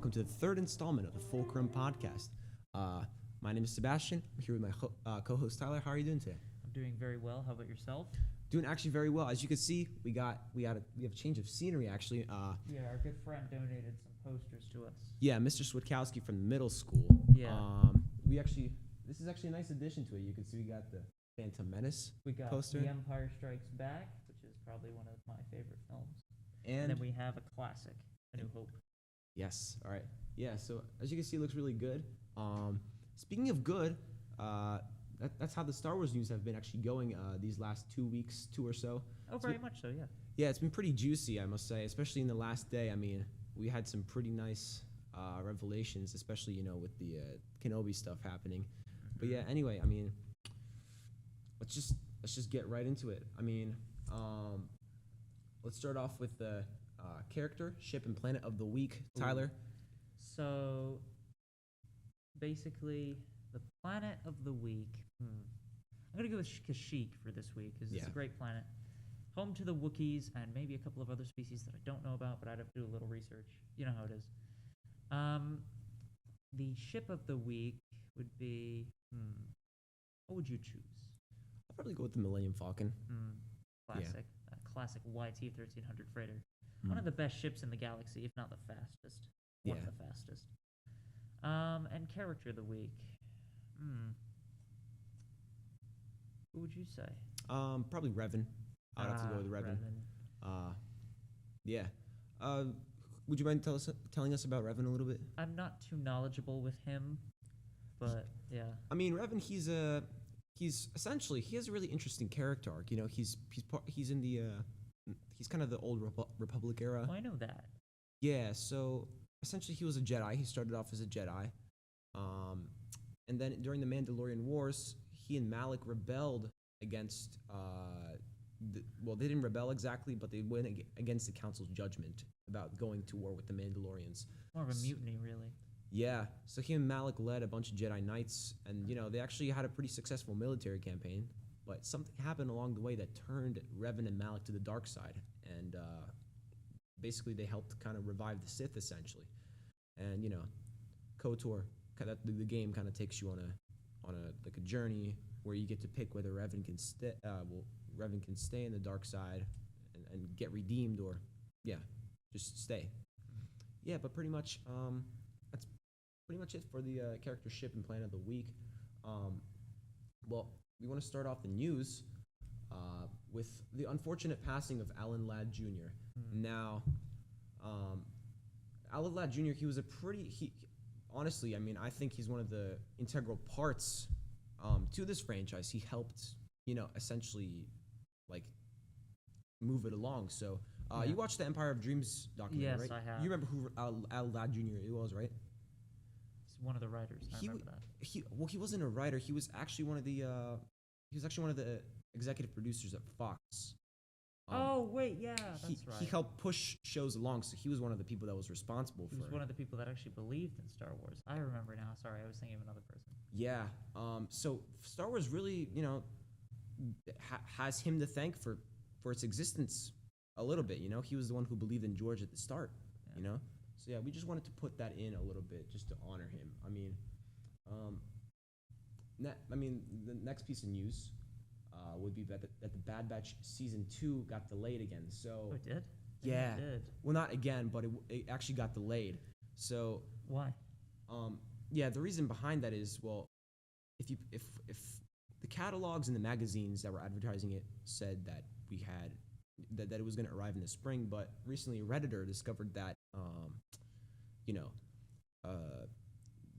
welcome to the third installment of the Fulcrum podcast. My name is Sebastian. I'm here with my co-host Tyler. How are you doing today? I'm doing very well. How about yourself? Doing actually very well. As you can see, we have a change of scenery actually. Yeah, our good friend donated some posters to us. Yeah, Mr. Switkowski from the middle school. Yeah. This is actually a nice addition to it. You can see we got the Phantom Menace We got poster. The Empire Strikes Back, which is probably one of my favorite films. And then we have a classic, A New Hope. Yes. All right. Yeah. So as you can see, it looks really good. Speaking of good, that's how the Star Wars news have been actually going these last 2 weeks, two or so. Oh, very much so, yeah. Yeah, it's been pretty juicy, I must say, especially in the last day. I mean, we had some pretty nice revelations, especially with the Kenobi stuff happening. But yeah, anyway, I mean, let's just get right into it. I mean, let's start off with the character, ship, and planet of the week. Tyler. So, basically, the planet of the week. I'm going to go with Kashyyyk for this week, because it's a great planet. Home to the Wookiees and maybe a couple of other species that I don't know about, but I'd have to do a little research. You know how it is. The ship of the week would be... what would you choose? I'll probably go with the Millennium Falcon. Classic. Classic YT-1300 freighter. One of the best ships in the galaxy, if not the fastest. One of the fastest. And character of the week. Who would you say? Probably Revan. I'd have to go with Revan. Yeah. Would you mind telling us about Revan a little bit? I'm not too knowledgeable with him, but yeah. I mean, Revan, he's essentially, he has a really interesting character arc. He's in the he's kind of the old Republic era. Oh, I know that. Yeah. So essentially, he was a Jedi. He started off as a Jedi, and then during the Mandalorian Wars, he and Malik rebelled against. They didn't rebel exactly, but they went against the Council's judgment about going to war with the Mandalorians. More of a mutiny, really. Yeah, so he and Malik led a bunch of Jedi Knights, and they actually had a pretty successful military campaign, but something happened along the way that turned Revan and Malik to the dark side, and basically they helped kind of revive the Sith, essentially. And KOTOR, the game kind of takes you on a journey where you get to pick whether Revan can stay in the dark side and get redeemed, or just stay. Yeah, but pretty much that's pretty much it for the character, ship, and planet of the week. Well, we want to start off the news with the unfortunate passing of Alan Ladd Jr. Now, Alan Ladd Jr., he was honestly, I mean, I think he's one of the integral parts to this franchise. He helped, essentially, like, move it along. So, you watched the Empire of Dreams documentary, right? Yes, I have. You remember who Al Ladd Jr. was, right? He's one of the writers. I remember that. He wasn't a writer. He was actually one of the executive producers at Fox. Oh wait, yeah, that's right. He helped push shows along, so he was one of the people that was responsible for. He was one of the people that actually believed in Star Wars. I remember now. Sorry, I was thinking of another person. Yeah. So Star Wars really, has him to thank for its existence a little bit. He was the one who believed in George at the start. Yeah. So yeah, we just wanted to put that in a little bit just to honor him. I mean, the next piece of news would be that the Bad Batch season 2 got delayed again. So Oh, it did? Yeah. It did. Well, not again, but it actually got delayed. So Why? the reason behind that is, well, if the catalogs and the magazines that were advertising it said that that it was going to arrive in the spring, but recently Redditor discovered that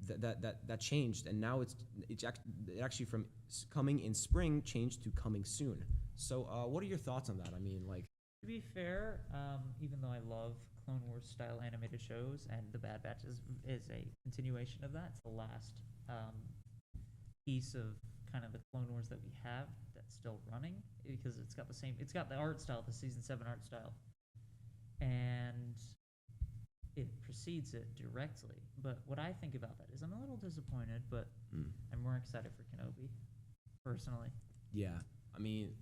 that changed, and now it actually from coming in spring changed to coming soon. So what are your thoughts on that? I mean, like, To be fair, even though I love Clone Wars style animated shows, and the Bad Batch is a continuation of that, it's the last piece of kind of the Clone Wars that we have that's still running, because it's got the art style, the season 7 art style, and it precedes it directly. But what I think about that is I'm a little disappointed, but I'm more excited for Kenobi, personally. Yeah, I mean,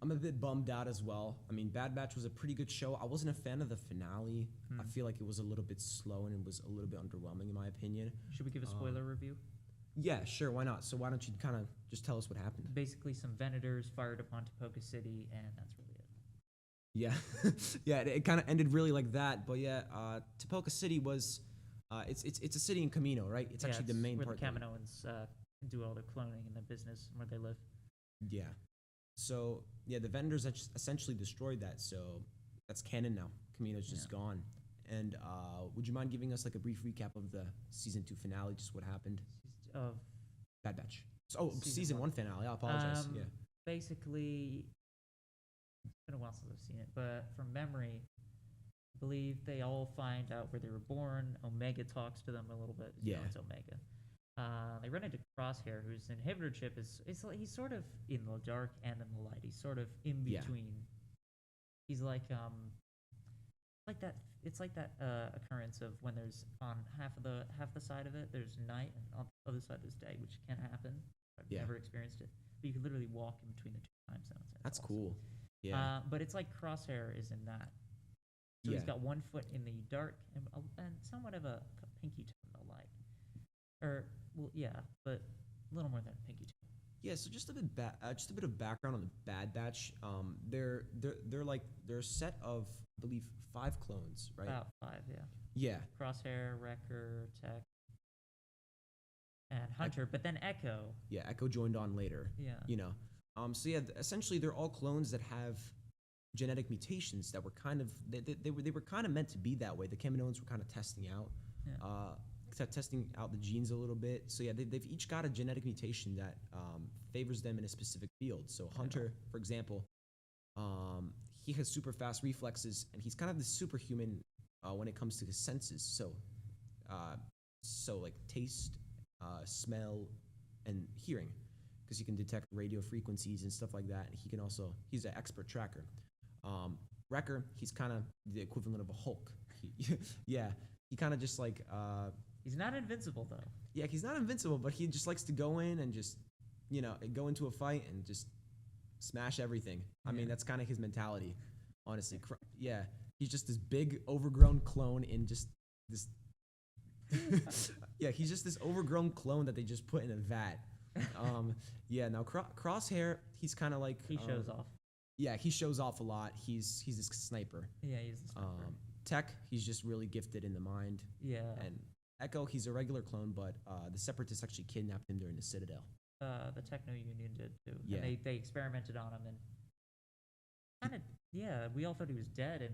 I'm a bit bummed out as well. I mean, Bad Batch was a pretty good show. I wasn't a fan of the finale. I feel like it was a little bit slow and it was a little bit underwhelming in my opinion. Should we give a spoiler review? Yeah, sure, why not? So why don't you kind of just tell us what happened? Basically, some Venators fired upon Tapoka City, and that's really it. Yeah, yeah, it kind of ended really like that. But yeah, Tapoka City was, it's a city in Camino, right? It's actually the main where part. the Kaminoans do all their cloning and their business and where they live. Yeah. So yeah, the vendors essentially destroyed that. So that's canon now. Camino's just gone. And would you mind giving us like a brief recap of the season 2 finale, just what happened? Of Bad Batch. So, season 1 finale. I apologize. Yeah. Basically, it's been a while since I've seen it, but from memory, I believe they all find out where they were born. Omega talks to them a little bit. You know, it's Omega. They run into Crosshair, whose inhibitor chip is like, he's sort of in the dark and in the light. He's sort of in between. He's like that. It's like that occurrence of when there's on half the side of it there's night and on the other side there's day, which can happen. I've never experienced it, but you can literally walk in between the 2 time zones. That's awesome. Cool. Yeah. But it's like Crosshair is in that. So he's got 1 foot in the dark and somewhat of a pinky toe in the light. Or well, yeah, but a little more than a pinky toe. Yeah, so just a bit of background on the Bad Batch. They're a set of, I believe, 5 clones, right? About 5, yeah. Yeah. Crosshair, Wrecker, Tech, and Hunter, but then Echo. Yeah, Echo joined on later. Yeah. You know. So yeah, essentially they're all clones that have genetic mutations that were kind of they were kind of meant to be that way. The Kaminoans were kind of testing out. Testing out the genes a little bit. So yeah, they've each got a genetic mutation that favors them in a specific field. So Hunter, for example, he has super fast reflexes, and he's kind of the superhuman when it comes to his senses. So like taste, smell, and hearing, because he can detect radio frequencies and stuff like that. And he's an expert tracker. Wrecker, he's kind of the equivalent of a Hulk. He kind of just like he's not invincible though. Yeah, he's not invincible, but he just likes to go in and just, go into a fight and just smash everything. I mean, that's kind of his mentality, honestly. Yeah, he's just this big, overgrown clone in just this. Yeah, he's just this overgrown clone that they just put in a vat. Now Crosshair, he's kind of like he shows off. Yeah, he shows off a lot. He's this sniper. Yeah, he's a sniper. Tech, he's just really gifted in the mind. Yeah. And Echo, he's a regular clone, but the Separatists actually kidnapped him during the Citadel. The Techno Union did too. Yeah. And they experimented on him and we all thought he was dead and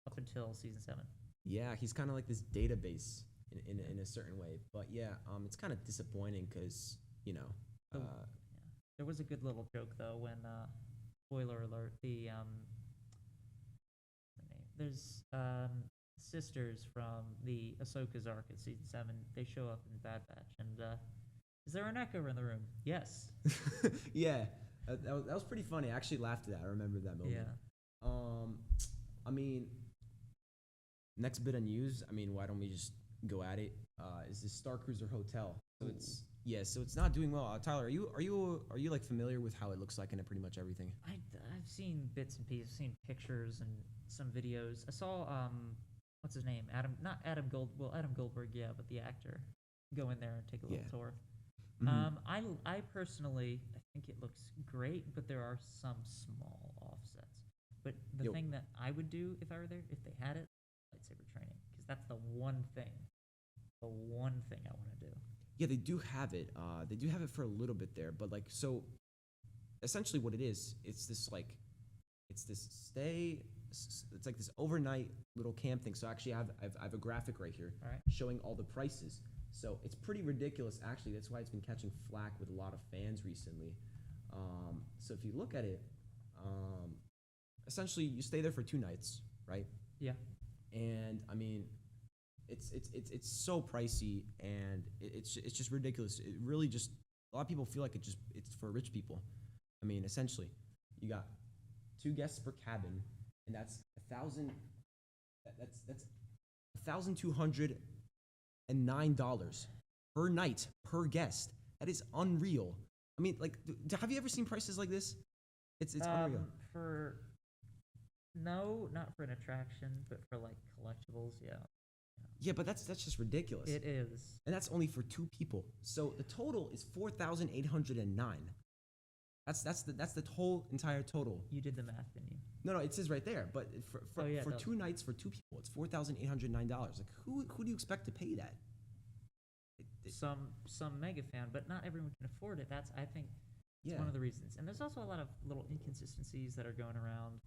up until season 7. Yeah, he's kind of like this database in a certain way. But yeah, it's kind of disappointing because, There was a good little joke though when spoiler alert, there's sisters from the Ahsoka's arc in season 7. They show up in Bad Batch, and is there an Echo in the room? Yes. Yeah, that was pretty funny. I actually laughed at that. I remember that moment. Yeah. I mean, next bit of news. I mean, why don't we just go at it? Is this Star Cruiser Hotel? So it's not doing well. Tyler, are you like familiar with how it looks like in pretty much everything? I've seen bits and pieces. I've seen pictures and some videos. I saw what's his name? Adam Goldberg, yeah, but the actor go in there and take a little tour. Mm-hmm. I personally think it looks great, but there are some small offsets. But the thing that I would do if I were there, if they had it, lightsaber training, because that's the one thing I want to do. Yeah, they do have it. They do have it for a little bit there, but like, so essentially what it is, it's like this overnight little camp thing. So actually I have a graphic right here showing all the prices. So it's pretty ridiculous, actually. That's why it's been catching flack with a lot of fans recently. So if you look at it, essentially you stay there for 2 nights, right? Yeah. And I mean, it's so pricey, and it's just ridiculous. It really just, a lot of people feel like it's for rich people. I mean, essentially, you got 2 guests per cabin, and that's $1,209 per night per guest. That is unreal. I mean, like, have you ever seen prices like this? It's unreal. Not for an attraction, but for like collectibles, yeah. Yeah, but that's just ridiculous. It is. And that's only for 2 people. So the total is 4,809. That's the whole entire total. You did the math, didn't you? No, it says right there. But for Oh, yeah, for no. 2 nights for 2 people, it's $4,809. Like who do you expect to pay that? Some mega fan, but not everyone can afford it. That's, I think, Yeah. one of the reasons. And there's also a lot of little inconsistencies that are going around,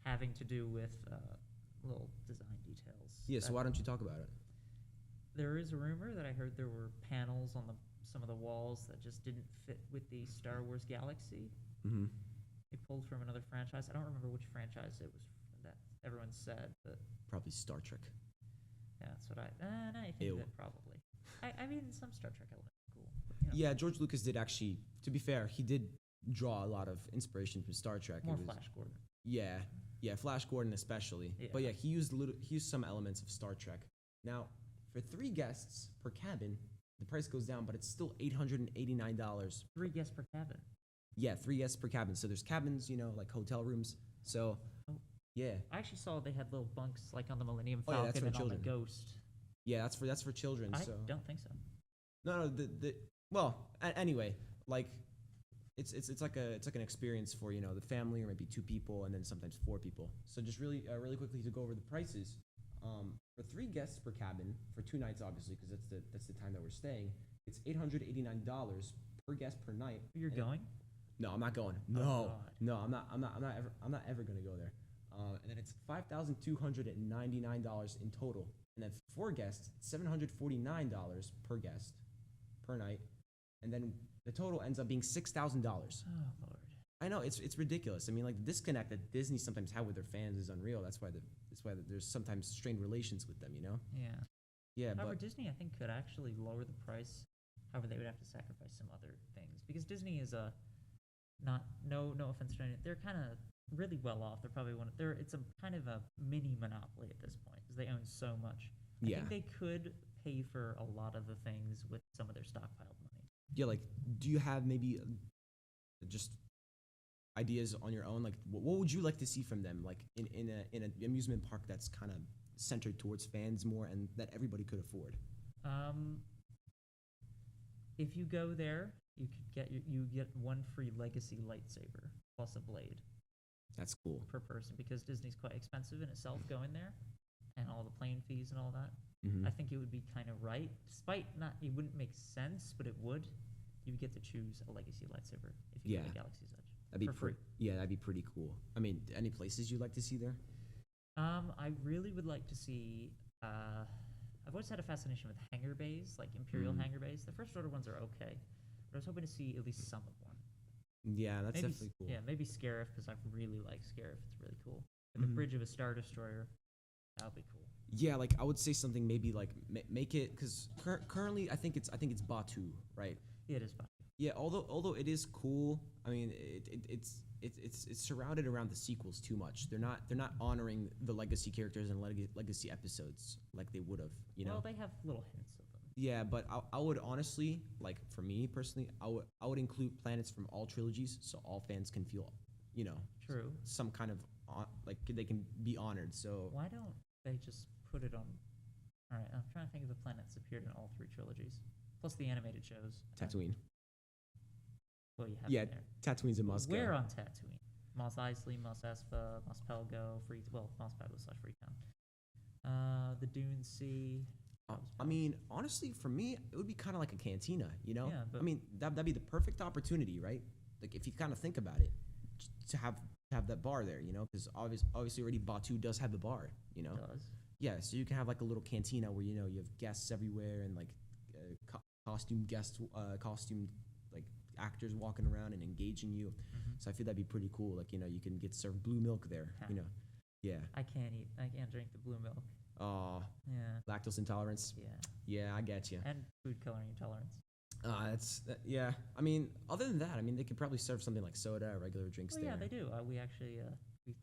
having to do with little design details. Yeah. So that- why don't you talk about it? There is a rumor that I heard there were panels on some of the walls that just didn't fit with the Star Wars galaxy. Mm-hmm. They pulled from another franchise. I don't remember which franchise it was that everyone said, but Probably Star Trek. yeah, that's what now you think Ew. of it, probably. I mean, some Star Trek elements are cool. But, you know, Yeah, George Lucas did actually. To be fair, he did draw a lot of inspiration from Star Trek. more It was- Flash Gordon. Yeah, Flash Gordon especially. Yeah. But yeah, he used some elements of Star Trek. Now, for 3 guests per cabin, the price goes down, but it's still $889. 3 guests per cabin. Yeah, 3 guests per cabin. So there's cabins, like hotel rooms. So Oh. yeah, I actually saw they had little bunks like on the Millennium Oh, yeah, Falcon that's for and on children. the Ghost. yeah, that's for children. I So don't think so. no, anyway, like it's like an experience for the family or maybe 2 people and then sometimes 4 people. So just really quickly to go over the prices. For 3 guests per cabin for 2 nights, obviously, because that's the time that we're staying. It's $889 per guest per night. You're And going? No, I'm not going. God. No, I'm not ever gonna go there. And then it's $5,299 in total. And then for 4 guests, it's $749 per guest per night. And then the total ends up being $6,000. Oh Lord. I know it's ridiculous. I mean, like the disconnect that Disney sometimes have with their fans is unreal. That's why there's sometimes strained relations with them. Yeah. Yeah, However, but Disney, I think, could actually lower the price. However, they would have to sacrifice some other things because Disney is no offense to anyone, they're kind of really well off. They're probably it's a kind of a mini monopoly at this point because they own so much. I yeah, think they could pay for a lot of the things with some of their stockpiled money. yeah. Like, do you have maybe just ideas on your own? Like, what would you like to see from them? Like in an amusement park that's kind of centered towards fans more and that everybody could afford. If you go there, you could get 1 free legacy lightsaber plus a blade That's cool. per person because Disney's quite expensive in itself going there, and all the plane fees and all that. Mm-hmm. I think it would be kind of right, despite it wouldn't make sense, but it would. You would get to choose a legacy lightsaber if you go Yeah. to Galaxy's Edge. That'd be for free. Yeah, that'd be pretty cool. I mean, any places you'd like to see there? I really would like to see. I've always had a fascination with hangar bays, like Imperial Mm. hangar bays. The First Order ones are okay, but I was hoping to see at least some of one. Yeah, that's Maybe, definitely cool. Yeah, maybe Scarif because I really like Scarif. It's really cool. And the Mhm. bridge of a Star Destroyer, that would be cool. Yeah, like I would say something maybe like make it because currently I think it's Batu, right? Yeah, it is fun. Yeah, although it is cool. I mean, it's surrounded around the sequels too much. They're not honoring the legacy characters and legacy episodes like they would have. Well, they have little hints of them. Yeah, but I would honestly, like for me personally, I would include planets from all trilogies so all fans can feel, True. some kind of like they can be honored. So Why don't they just put it on? All right, I'm trying to think of the planets that appeared in all 3 trilogies, plus the animated shows. Tatooine. Well, you have Yeah, them there. Tatooine's a must. Where on Tatooine? Mos Eisley, Mos Espa, Mos Pelgo, Mos Pelgo / Freetown. The Dune Sea. I mean, honestly, for me, it would be kind of like a cantina, Yeah, but- I mean, that'd be the perfect opportunity, right? Like if you kind of think about it, to have that bar there, because obviously already Batu does have the bar, Does. Yeah, so you can have like a little cantina where you have guests everywhere and like costumed like actors walking around and engaging you. Mhm. So I feel that'd be pretty cool. Like you can get served blue milk there. Huh. Yeah. I can't drink the blue milk. Yeah. Lactose intolerance. Yeah. Yeah, I get you. And food coloring intolerance. Yeah. I mean, other than that, I mean, they could probably serve something like soda or regular drinks Oh there. yeah, they do. We actually we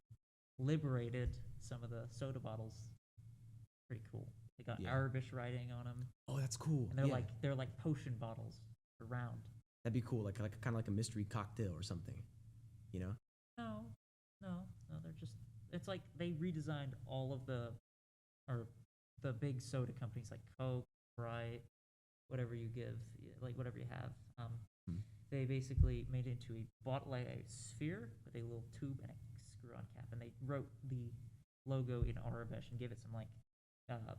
liberated some of the soda bottles. Pretty cool. They got Yeah. Arabic writing on them, Oh, that's cool. and Yeah. they're like potion bottles, they're round. That'd be cool. Like kind of like a mystery cocktail or something. You know? No, no. They're just. It's like they redesigned all of or the big soda companies like Coke, Sprite, whatever you give, like whatever you have. Hmm. They basically made it into a bought like a sphere with a little tube and a screw-on cap, and they wrote the logo in Arabic and gave it some like uh,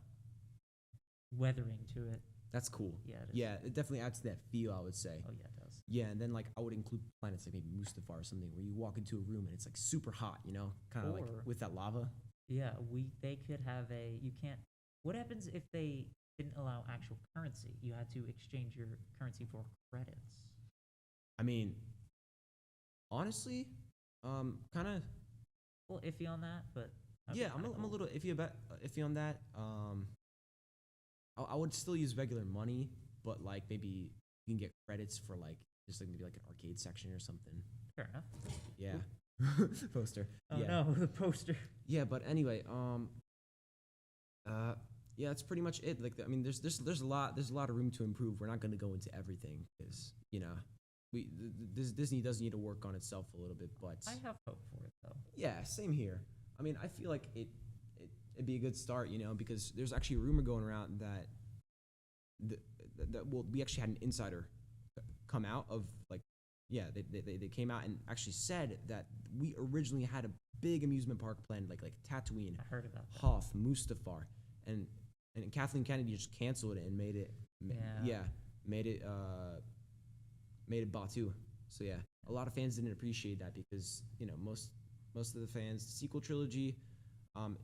weathering to it. That's cool. Yeah, it is. Yeah, it definitely adds to that feel, I would say. Oh yeah, it does. Yeah, and then like I would include planets like maybe Mustafar or something where you walk into a room and it's like super hot, you know, kind of like Or- with that lava. Yeah, they could have a. You can't. What happens if they didn't allow actual currency? You had to exchange your currency for credits. I mean, honestly, kind of. Well, iffy on that, but that'd be Yeah, I'm kinda I'm a cool. little iffy on that. I would still use regular money, but like maybe you can get credits for like just like maybe like an arcade section or something. Fair enough. Yeah, poster. Oh Yeah, no, the poster. yeah. But anyway, yeah, that's pretty much it. Like, I mean, there's a lot of room to improve. We're not going to go into everything because Disney does need to work on itself a little bit. But I have hope for it though. yeah, same here. I mean, I feel like it'd be a good start, you know, because there's actually a rumor going around that we actually had an insider come out of like, yeah, they came out and actually said that we originally had a big amusement park planned like Tatooine, I heard about that. Hoth, Mustafar, and Kathleen Kennedy just canceled it and made it Yeah. made it Batu. So yeah, a lot of fans didn't appreciate that because you know most of the fans, the sequel trilogy,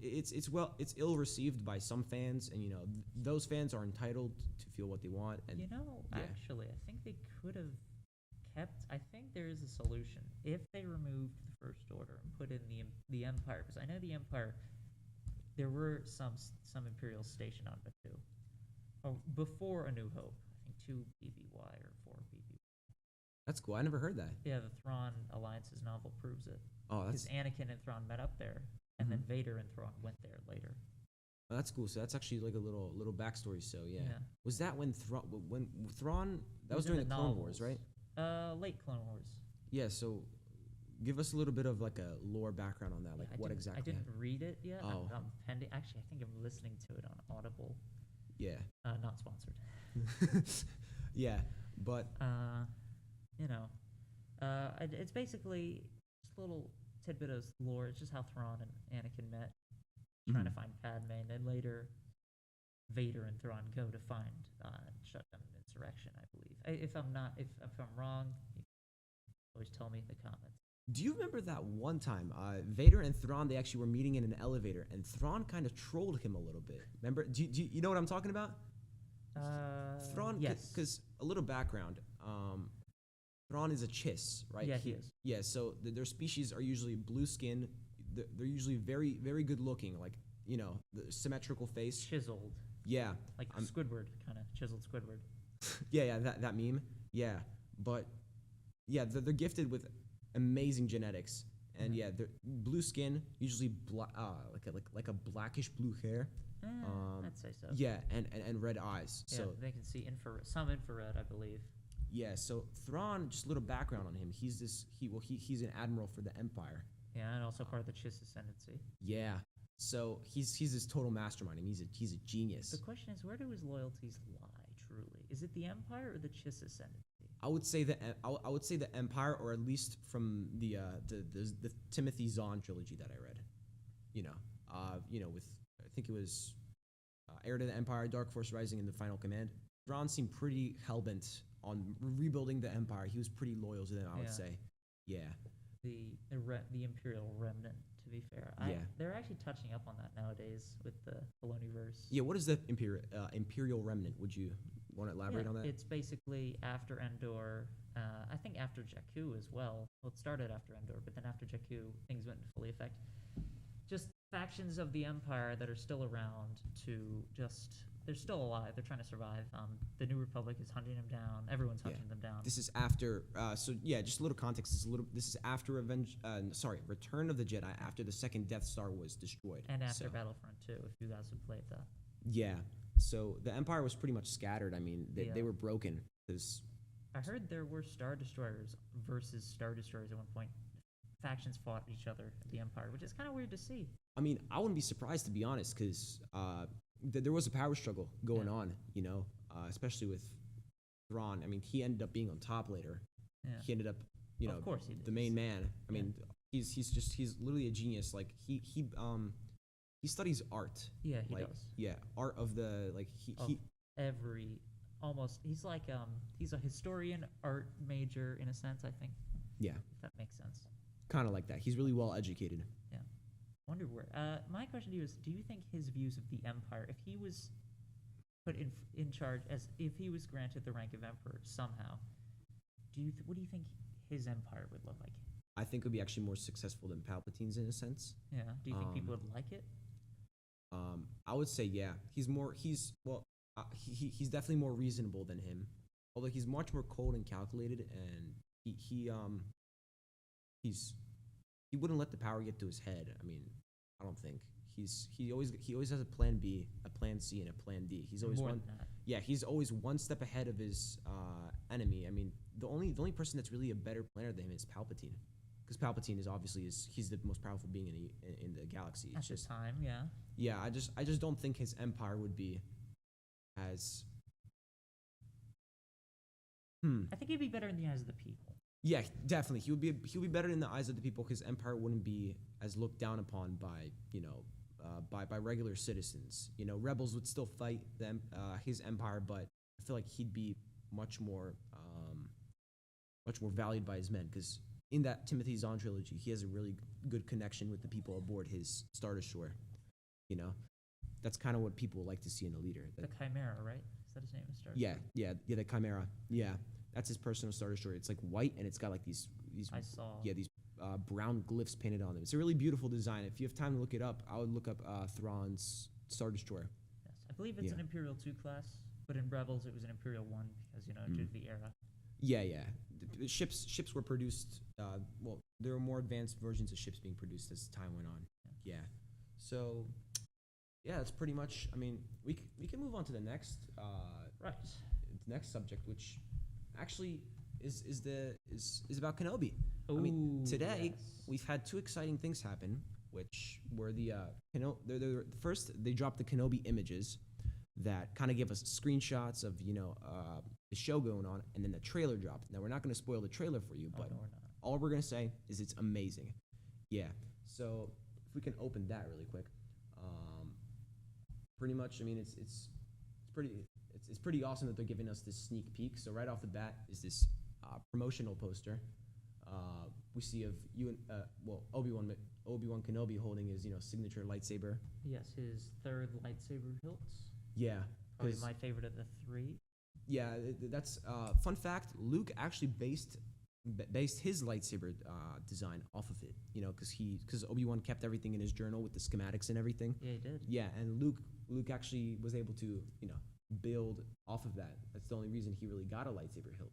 it's ill received by some fans, and you know those fans are entitled to feel what they want. And You know, yeah. actually, I think they could have kept. I think there is a solution if they removed the First Order and put in the Empire, because I know the Empire. There were some Imperials stationed on Batuu. Oh, before A New Hope, I think 2 BBY or 4 BBY. That's cool. I never heard that. Yeah, the Thrawn Alliances novel proves it. Oh, Because that's Anakin and Thrawn met up there, and then Vader and Thrawn went there later. that's cool. So that's actually like a little backstory. So yeah, Yeah. was that when Thrawn? That was in during the Clone Wars, novels. right? Late Clone Wars. Yeah. So give us a little bit of like a lore background on that. Like I what didn't- exactly? I didn't read it yet. Oh. I'm pending. Actually, I think I'm listening to it on Audible. Yeah. Not sponsored. Yeah, but You know, it's basically just a little tidbit of lore. It's just how Thrawn and Anakin met, trying to Mhm. find Padme, and then later Vader and Thrawn go to find and shut down an insurrection. I believe. If I'm wrong, you can always tell me in the comments. do you remember that one time Vader and Thrawn they actually were meeting in an elevator and Thrawn kind of trolled him a little bit? Remember? Do you know what I'm talking about? Thrawn, Yes. because a little background. Thrawn is a Chiss, right? Yeah, he is. Yeah, so their species are usually blue skin. They're usually very, very good looking, like you know, the symmetrical face. Chiseled, Yeah, like I'm- Squidward, kind of chiseled Squidward. yeah, that meme. Yeah, but yeah, they're gifted with amazing genetics, and Mhm. yeah, they're blue skin, usually like a blackish blue hair. I'd say so. Yeah, and red eyes. Yeah, So they can see some infrared, I believe. yeah, so Thrawn, just a little background on him. He's an admiral for the Empire. Yeah, and also part of the Chiss ascendancy. Yeah, so he's this total mastermind. I mean, he's a genius. The question is, where do his loyalties lie? Truly, is it the Empire or the Chiss ascendancy? I would say I would say the Empire, or at least from the Timothy Zahn trilogy that I read. You know, with I think it was Heir to the Empire, Dark Force Rising, and the Final Command. Thrawn seemed pretty hellbent on rebuilding the Empire. He was pretty loyal to them, I would Yeah. say. Yeah. The Imperial Remnant. To be fair, Yeah. they're actually touching up on that nowadays with the Filoniverse. Yeah. What is the Imperial Remnant? Would you want to elaborate on that? It's basically after Endor. I think after Jakku as well. Well, it started after Endor, but then after Jakku, things went into fully effect. Just factions of the Empire that are still around they're still alive. They're trying to survive. The New Republic is hunting them down. Everyone's hunting them down. This is after. So yeah, just a little context. This is after Return of the Jedi, after the second Death Star was destroyed, and after So, Battlefront 2, if you guys have played that. yeah. So the Empire was pretty much scattered. I mean, they were broken because I heard there were Star Destroyers versus Star Destroyers at one point factions fought each other at the Empire, which is kind of weird to see. I mean, I wouldn't be surprised, to be honest, because there was a power struggle going on, especially with Thrawn. I mean, he ended up being on top later. Yeah. He ended up, Of course he did. the main man. I Yeah. mean, he's literally a genius. Like he studies art. Yeah, he like, does. Yeah, art of the like Of he he's like he's a historian, art major in a sense, I think. yeah, If that makes sense. kind of like that. He's really well educated. Yeah. Wonder where. My question to you is: do you think his views of the Empire, if he was put in charge, if he was granted the rank of Emperor somehow, what do you think his Empire would look like? I think it would be actually more successful than Palpatine's in a sense. Yeah. Do you think people would like it? I would say yeah. He's definitely more reasonable than him. Although he's much more cold and calculated, and he wouldn't let the power get to his head. I mean, I don't think he always has a plan B, a plan C, and a plan D. He's always More one. than that. Yeah, he's always one step ahead of his enemy. I mean, the only person that's really a better planner than him is Palpatine, because Palpatine is obviously he's the most powerful being in the galaxy. It's At the just time, yeah. yeah, I just don't think his empire would be as I think he'd be better in the eyes of the people. yeah, definitely. He would be better in the eyes of the people. His empire wouldn't be as looked down upon by by regular citizens. Rebels would still fight them his empire, but I feel like he'd be much more valued by his men, because in that Timothy Zahn trilogy, he has a really good connection with the people aboard his Star Destroyer. That's kind of what people like to see in a leader. The Chimera, right? Is that his name? Star Yeah, the Chimera. Yeah, that's his personal Star Destroyer. It's like white, and it's got like these I saw. yeah, these brown glyphs painted on them. It's a really beautiful design. If you have time to look it up, I would look up Thrawn's Star Destroyer. Yes, I believe it's Yeah. an Imperial 2 class, but in Rebels it was an Imperial 1 because due to the era. Yeah. The ships were produced. There were more advanced versions of ships being produced as time went on. Yeah. So, yeah, that's pretty much. I mean, we can move on to the next Right. next subject, which actually is about Kenobi. I Ooh, mean, today yes. we've had two exciting things happen, which were the first they dropped the Kenobi images that kind of gave us screenshots of the show going on, and then the trailer dropped. Now we're not going to spoil the trailer for you, but no, we're not. all we're going to say is it's amazing. Yeah. So if we can open that really quick, pretty much. I mean, it's pretty awesome that they're giving us this sneak peek. So right off the bat is this promotional poster. We see of Obi-Wan Kenobi holding his signature lightsaber. Yes, his third lightsaber hilts. Yeah, Probably my favorite of the three. yeah. That's fun fact. Luke actually based his lightsaber design off of it. Because Obi-Wan kept everything in his journal with the schematics and everything. Yeah, he did. Yeah, and Luke actually was able to build off of that. That's the only reason he really got a lightsaber hilt.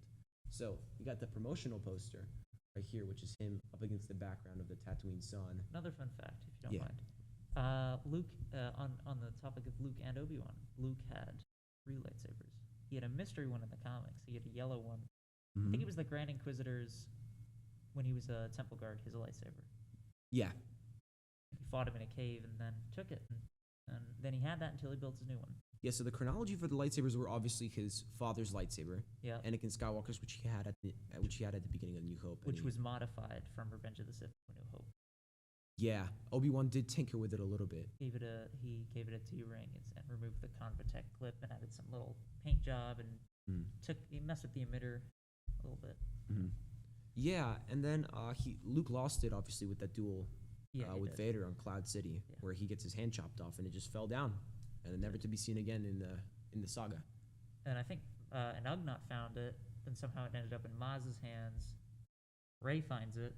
So you got the promotional poster right here, which is him up against the background of the Tatooine sun. Another fun fact, if you don't Yeah. mind. Luke, on the topic of Luke and Obi-Wan, Luke had 3 lightsabers. He had a mystery one in the comics. He had a yellow one. I think it was the Grand Inquisitor's, when he was a temple guard, his lightsaber. Yeah, He fought him in a cave and then took it. And then he had that until he built his new one. yeah. So the chronology for the lightsabers were obviously his father's lightsaber, Yeah. Anakin Skywalker's, which he had at the beginning of New Hope, Which was modified from Revenge of the Sith to New Hope. yeah. Obi-Wan did tinker with it a little bit. He gave it a T-ring and removed the Convatec clip and added some little paint job and he messed with the emitter a little bit. Mm-hmm. Yeah, and then Luke lost it obviously with that duel Yeah, with Vader on Cloud City, Yeah. where he gets his hand chopped off and it just fell down, and then never to be seen again in the saga. And I think an Ugnaught found it, then somehow it ended up in Maz's hands. Rey finds it.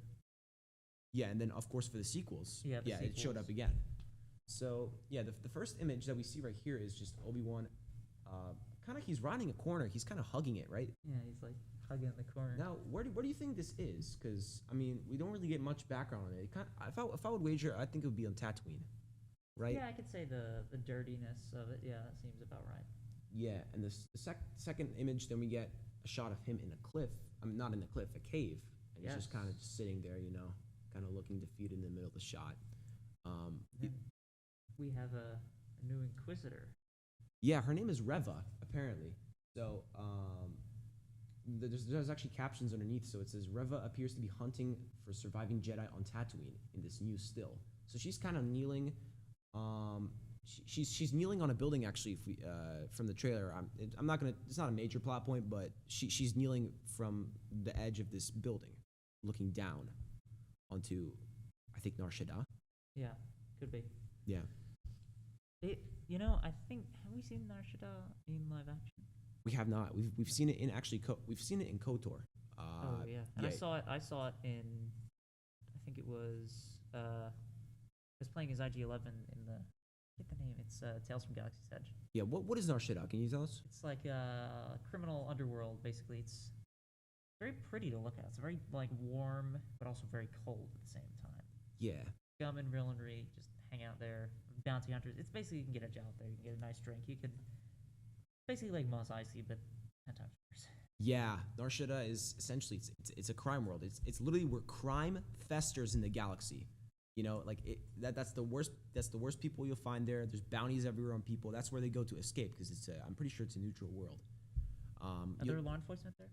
Yeah, and then of course for the sequels, Yeah, the it showed sequels. up again. So yeah, the first image that we see right here is just Obi-Wan, kind of he's rounding a corner. He's kind of hugging it, right? Yeah, he's like hugging the corner. Now, where do you think this is? Because I mean, we don't really get much background on it. If I would wager, I think it would be on Tatooine, right? Yeah, I could say the dirtiness of it. Yeah, that seems about right. Yeah, and the second image, then we get a shot of him in a cliff. I mean, not in a cliff, a cave, and he's just Yes. kind of just sitting there, kind of looking defeated in the middle of the shot. Then we have a new Inquisitor. Yeah, her name is Reva, apparently. So there's actually captions underneath. So it says Reva appears to be hunting for surviving Jedi on Tatooine in this new still. So she's kind of kneeling. She's kneeling on a building actually. If we from the trailer, I'm not gonna. It's not a major plot point, but she's kneeling from the edge of this building, looking down onto, I think, Narshadow. Yeah, could be. Yeah. I think, have we seen Narshadow in live action? We have not. We've seen it in actually. We've seen it in KOTOR. Oh yeah, and yeah. I saw it in. I think it was. I was playing as IG-11 in the. I forget the name. It's Tales from Galaxy's Edge. Yeah. What is Narshadow? Can you tell us? It's like a criminal underworld. Basically, it's very pretty to look at. It's very like warm, but also very cold at the same time. Yeah. Scum and villainry, just hang out there. Bounty hunters. It's basically you can get a job there. You can get a nice drink. You could basically like Mos Eisley, but 10 times worse. Yeah, Narshadow is essentially it's a crime world. It's literally where crime festers in the galaxy. You know, like that's the worst. That's the worst people you'll find there. There's bounties everywhere on people. That's where they go to escape because I'm pretty sure it's a neutral world. Are there law enforcement there?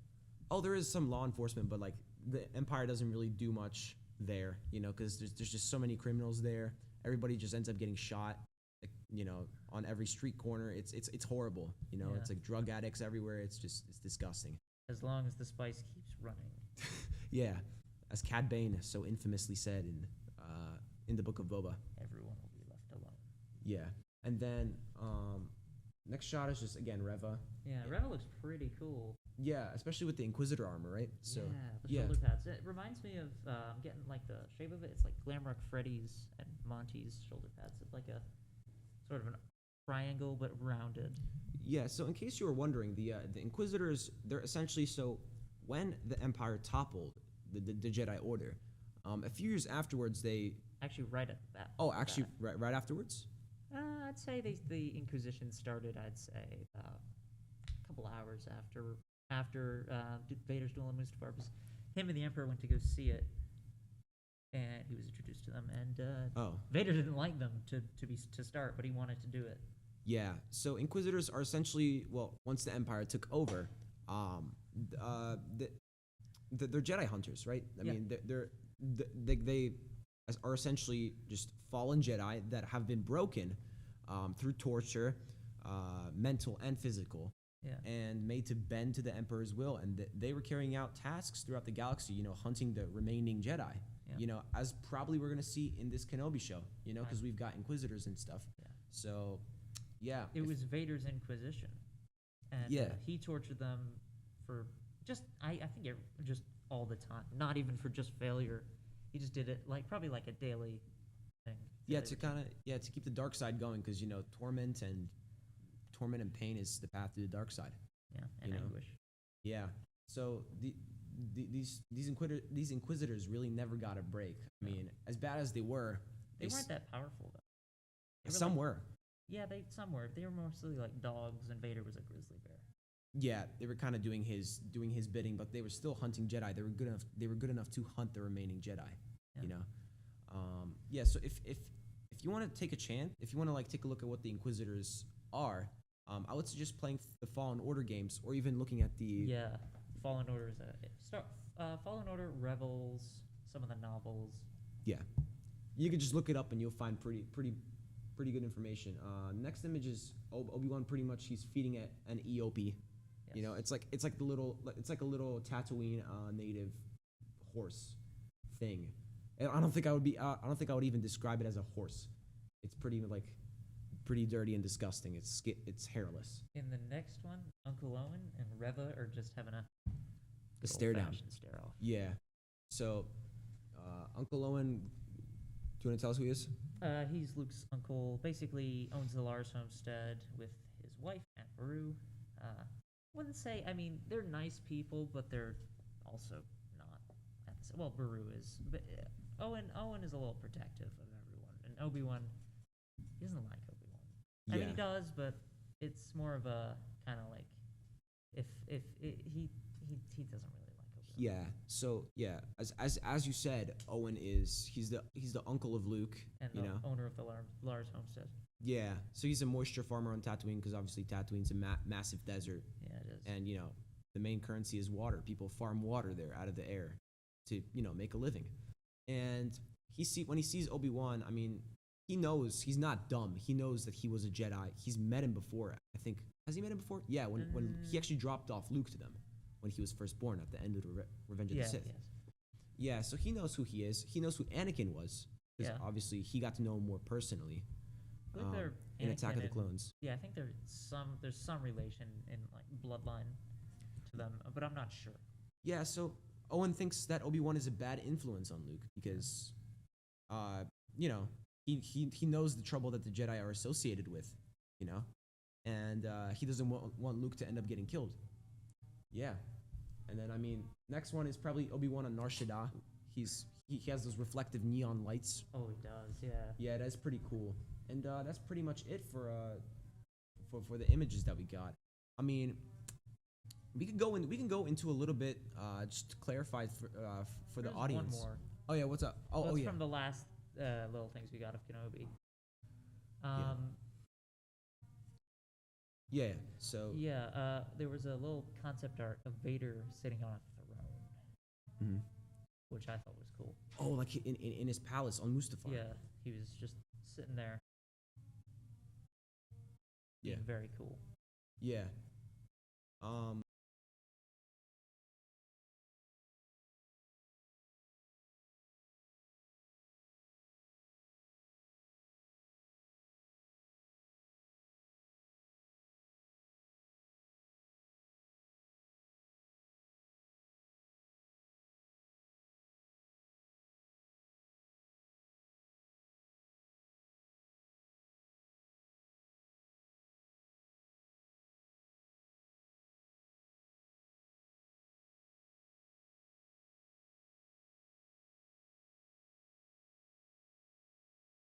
Oh, there is some law enforcement, but like the Empire doesn't really do much there. You know, because there's just so many criminals there. Everybody just ends up getting shot. You know, on every street corner. It's horrible. You know, It's like drug addicts everywhere. It's disgusting. As long as the spice keeps running. Yeah, as Cad Bane so infamously said in the Book of Boba. Everyone will be left alone. Yeah, and then next shot is just again Reva. Yeah, Reva looks pretty cool. Yeah, especially with the Inquisitor armor, right? So the shoulder pads. It reminds me of I'm getting like the shape of it. It's like Glamrock Freddy's and Monty's shoulder pads. It's like a sort of a triangle but rounded. Yeah. So in case you were wondering, the Inquisitors, they're essentially when the Empire toppled the Jedi Order, a few years afterwards they actually right at that. Oh, actually right afterwards. I'd say the Inquisition started. I'd say about a couple hours after Vader's duel on Mustafar. Him and the Emperor went to go see it, and he was introduced to them. And Vader didn't like them to start, but he wanted to do it. Yeah. So Inquisitors are essentially once the Empire took over, they're Jedi hunters, right? I mean, they are essentially just fallen Jedi that have been broken through torture, mental and physical. Yeah. And made to bend to the Emperor's will, and they were carrying out tasks throughout the galaxy, hunting the remaining Jedi, as probably we're going to see in this Kenobi show, because we've got Inquisitors and stuff. Yeah. So, yeah. It was Vader's Inquisition, and he tortured them for I think just all the time, not even for just failure. He just did it probably like a daily thing. Yeah, to keep the dark side going, because, torment and pain is the path to the dark side. Yeah, and anguish. Yeah. So these Inquisitors really never got a break. I mean, as bad as they were, they weren't that powerful though. Some were. Yeah, some were. They were mostly like dogs, and Vader was a grizzly bear. Yeah, they were kind of doing his bidding, but they were still hunting Jedi. They were good enough to hunt the remaining Jedi. Yeah. So if you want to take a chance, if you want to take a look at what the Inquisitors are, I would suggest playing the Fallen Order games, or even looking at the Fallen Order is Fallen Order, Rebels, some of the novels. Yeah, you can just look it up and you'll find pretty good information. Next image is Obi-Wan. Pretty much, he's feeding an EOP. Yes. It's like a little Tatooine native horse thing. And I don't think I would even describe it as a horse. It's pretty dirty and disgusting. It's hairless. In the next one, Uncle Owen and Reva are just having a stare down. Stare off. Yeah. So, Uncle Owen, do you want to tell us who he is? He's Luke's uncle. Basically, owns the Lars homestead with his wife, Aunt Beru. Wouldn't say. I mean, they're nice people, but they're also not. Well, Beru is, but Owen is a little protective of everyone, and Obi-Wan, he doesn't like Obi-Wan. Yeah. I mean, he does, but it's more of a kind of like he doesn't really like Obi-Wan. Yeah. So yeah, as you said, Owen he's the uncle of Luke. And You the know. owner of the Lars homestead. Yeah. So he's a moisture farmer on Tatooine because obviously Tatooine's a massive desert, Yeah, it is. and the main currency is water. People farm water there out of the air to make a living. And when he sees Obi-Wan, I mean, he knows he's not dumb. He knows that he was a Jedi. He's met him before. I think has he met him before? Yeah, when he actually dropped off Luke to them when he was first born at the end of the Revenge of the Sith. Yes. Yeah, so he knows who he is. He knows who Anakin was because Yeah. obviously he got to know him more personally. I think they're In Attack of the Anakin Clones. Yeah, I think there's some relation in like bloodline to them, but I'm not sure. Yeah, so Owen thinks that Obi-Wan is a bad influence on Luke because, he knows the trouble that the Jedi are associated with, and he doesn't want Luke to end up getting killed. Yeah, and then I mean, next one is probably Obi-Wan on Narshadow. He has those reflective neon lights. Oh, he does. Yeah. Yeah, that's pretty cool, and that's pretty much it for the images that we got. I mean, we can go into a little bit just to clarify for the There's audience. One more. Oh yeah, what's up? That's Yeah. from the last little things we got of Kenobi. Yeah. So. Yeah. There was a little concept art of Vader sitting on a throne, Mhm. which I thought was cool. Oh, like in his palace on Mustafar. Yeah, he was just sitting there. Being Yeah. very cool. Yeah.